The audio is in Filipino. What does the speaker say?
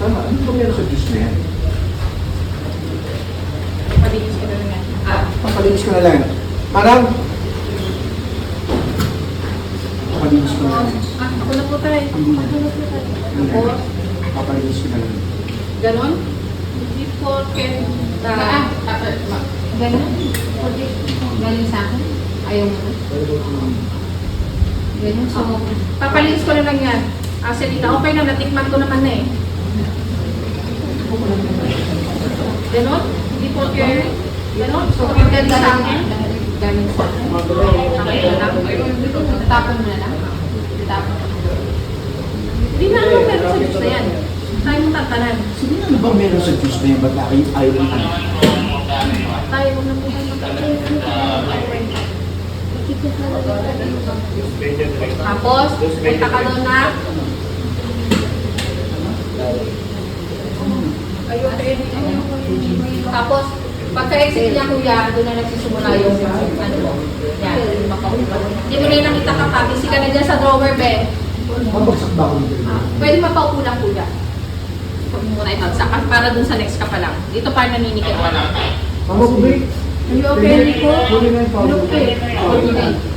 Tama, ano ba meron sa juice na yan? Palinis ko na lang yan. Papalinis ko na lang. Parang, papalinis ko na lang. Ako na po tayo. Tapos, Papalinis ko na lang. ganon? Hindi po, Ken. Ganon? Galing sa akin? Ayaw mo na? Ganon sa So, papalinis ko na lang yan. Selena, okay na, natikman ko naman na eh. Ganon? Hindi po, Ken. Ganon? So, galing sa akin. Galing sa akin. Okay na lang. Tatapon mo na lang. Tatapon mo. Hindi na ano meron sa juice na yan. Tayo mong tatanan. Sige na, ano ba meron sa juice na yan? Ba't ayaw yung ano? Tayo mong na po tapos, punta ka doon na. Tapos, pagka-exit niya kuya, doon na nagsisimula yung ano mo. Yan, yung makaupa. Hindi mo na yung nakita ka pa. Busy ka na dyan sa drawer, Ben. Mabagsak ba ako nito? Pwede mapaupo lang kuya. Huwag mo muna itagsak. Para doon sa next ka pa lang. Dito pa naninikit ka lang. Mama ko, babe. Are you okay, Nico? Huli na yung powder. Okay.